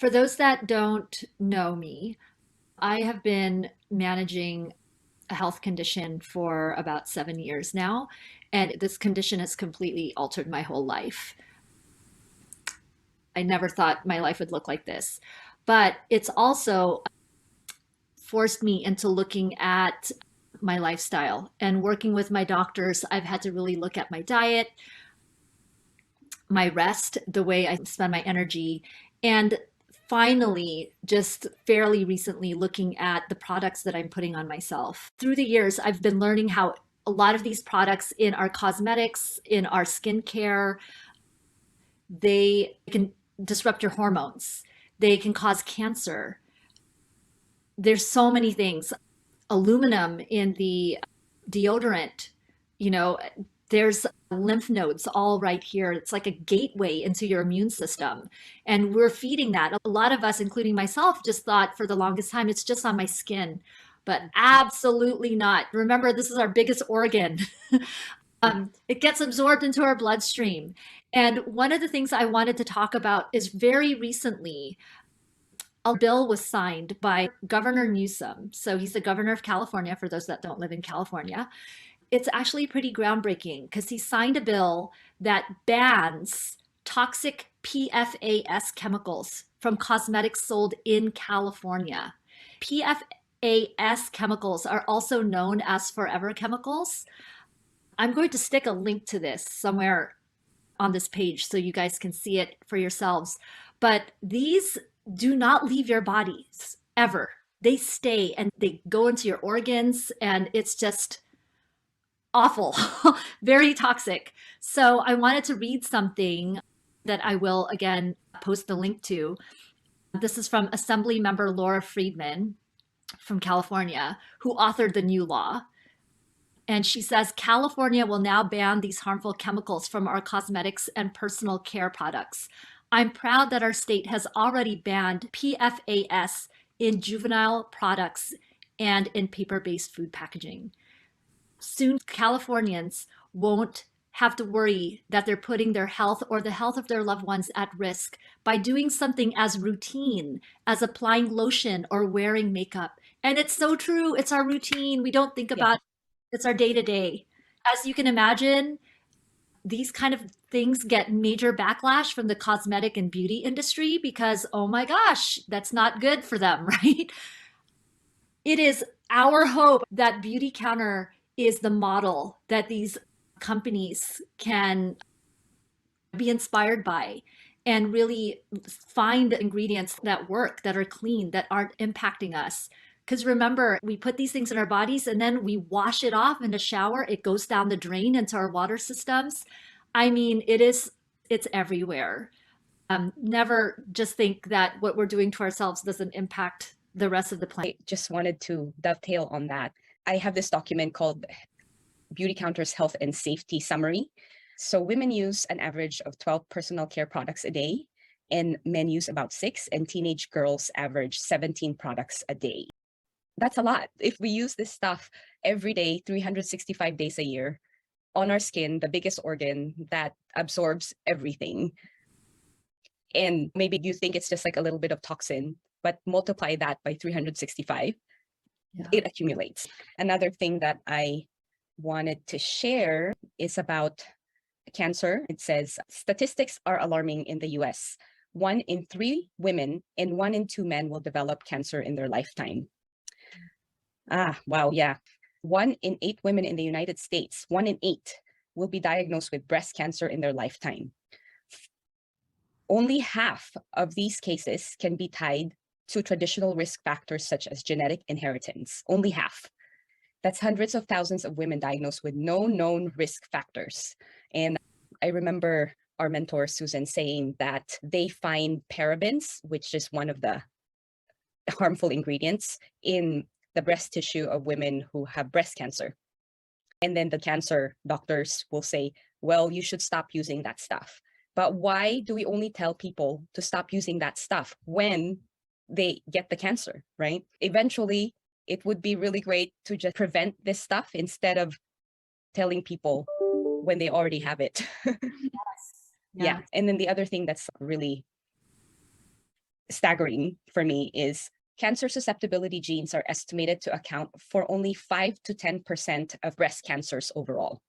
For those that don't know me, I have been managing a health condition for about 7 years now, and this condition has completely altered my whole life. I never thought my life would look like this, but it's also forced me into looking at my lifestyle and working with my doctors. I've had to really look at my diet, my rest, the way I spend my energy, and finally, just fairly recently, looking at the products that I'm putting on myself. Through the years, I've been learning how a lot of these products in our cosmetics, in our skincare, they can disrupt your hormones. They can cause cancer. There's so many things. Aluminum in the deodorant, you know, there's lymph nodes all right here. It's like a gateway into your immune system. And we're feeding that. A lot of us, including myself, just thought for the longest time it's just on my skin, but absolutely not. Remember, this is our biggest organ. It gets absorbed into our bloodstream. And one of the things I wanted to talk about is very recently, a bill was signed by Governor Newsom. So he's the governor of California, for those that don't live in California. It's actually pretty groundbreaking because he signed a bill that bans toxic PFAS chemicals from cosmetics sold in California. PFAS chemicals are also known as forever chemicals. I'm going to stick a link to this somewhere on this page so you guys can see it for yourselves. But these do not leave your bodies ever. They stay and they go into your organs, and it's just awful, very toxic. So I wanted to read something that I will again post the link to. This is from Assembly Member Laura Friedman from California, who authored the new law. And she says California will now ban these harmful chemicals from our cosmetics and personal care products. I'm proud that our state has already banned PFAS in juvenile products and in paper-based food packaging. Soon, Californians won't have to worry that they're putting their health or the health of their loved ones at risk by doing something as routine as applying lotion or wearing makeup. And it's so true. It's our routine. We don't think Yeah. about it. It's our day to day. As you can imagine, these kind of things get major backlash from the cosmetic and beauty industry because, oh my gosh, that's not good for them, right? It is our hope that Beauty Counter is the model that these companies can be inspired by and really find ingredients that work, that are clean, that aren't impacting us. Because remember, we put these things in our bodies and then we wash it off in the shower. It goes down the drain into our water systems. I mean, it's everywhere. Never just think that what we're doing to ourselves doesn't impact the rest of the planet. I just wanted to dovetail on that. I have this document called Beauty Counter's Health and Safety Summary. So women use an average of 12 personal care products a day, and men use about 6, and teenage girls average 17 products a day. That's a lot. If we use this stuff every day, 365 days a year, on our skin, the biggest organ that absorbs everything. And maybe you think it's just like a little bit of toxin, but multiply that by 365, Yeah. it accumulates. Another thing that I wanted to share is about cancer. It says statistics are alarming in the US. 1 in 3 women and 1 in 2 men will develop cancer in their lifetime. Wow, yeah. 1 in 8 women in the United States, 1 in 8 will be diagnosed with breast cancer in their lifetime. Only half of these cases can be tied to traditional risk factors such as genetic inheritance. Only half. That's hundreds of thousands of women diagnosed with no known risk factors. And I remember our mentor, Susan, saying that they find parabens, which is one of the harmful ingredients, in the breast tissue of women who have breast cancer. And then the cancer doctors will say, well, you should stop using that stuff. But why do we only tell people to stop using that stuff when they get the cancer, right? Eventually, it would be really great to just prevent this stuff instead of telling people when they already have it. Yes. Yeah. And then the other thing that's really staggering for me is cancer susceptibility genes are estimated to account for only 5 to 10% of breast cancers overall.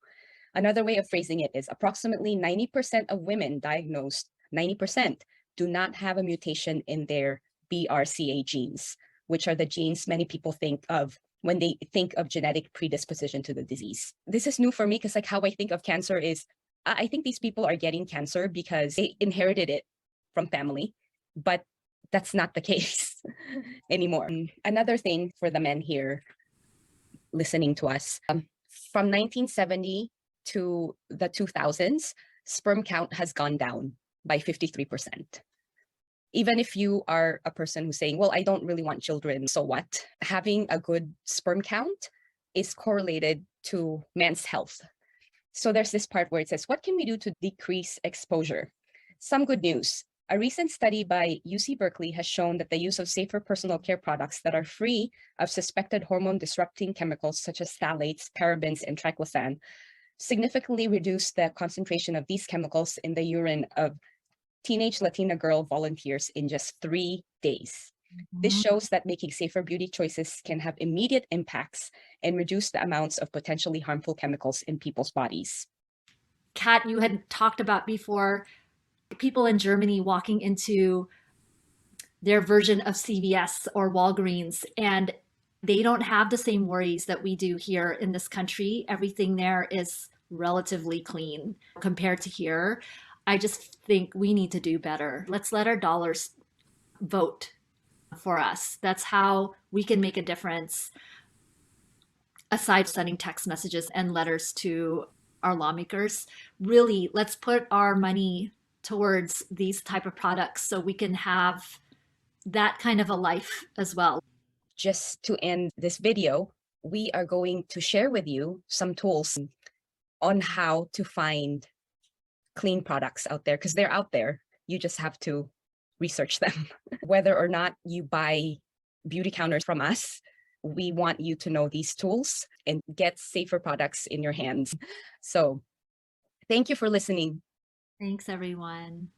Another way of phrasing it is approximately 90% of women diagnosed, 90%, do not have a mutation in their BRCA genes, which are the genes many people think of when they think of genetic predisposition to the disease. This is new for me because like how I think of cancer is, I think these people are getting cancer because they inherited it from family, but that's not the case anymore. Another thing for the men here listening to us, from 1970 to the 2000s, sperm count has gone down by 53%. Even if you are a person who's saying, well, I don't really want children, so what? Having a good sperm count is correlated to men's health. So there's this part where it says, what can we do to decrease exposure? Some good news. A recent study by UC Berkeley has shown that the use of safer personal care products that are free of suspected hormone-disrupting chemicals such as phthalates, parabens, and triclosan significantly reduced the concentration of these chemicals in the urine of teenage Latina girl volunteers in just 3 days. This shows that making safer beauty choices can have immediate impacts and reduce the amounts of potentially harmful chemicals in people's bodies. Kat, you had talked about before people in Germany walking into their version of CVS or Walgreens, and they don't have the same worries that we do here in this country. Everything there is relatively clean compared to here. I just think we need to do better. Let's let our dollars vote for us. That's how we can make a difference, aside sending text messages and letters to our lawmakers. Really, let's put our money towards these type of products so we can have that kind of a life as well. Just to end this video, we are going to share with you some tools on how to find clean products out there, because they're out there. You just have to research them. Whether or not you buy beauty counters from us, we want you to know these tools and get safer products in your hands. So thank you for listening. Thanks, everyone.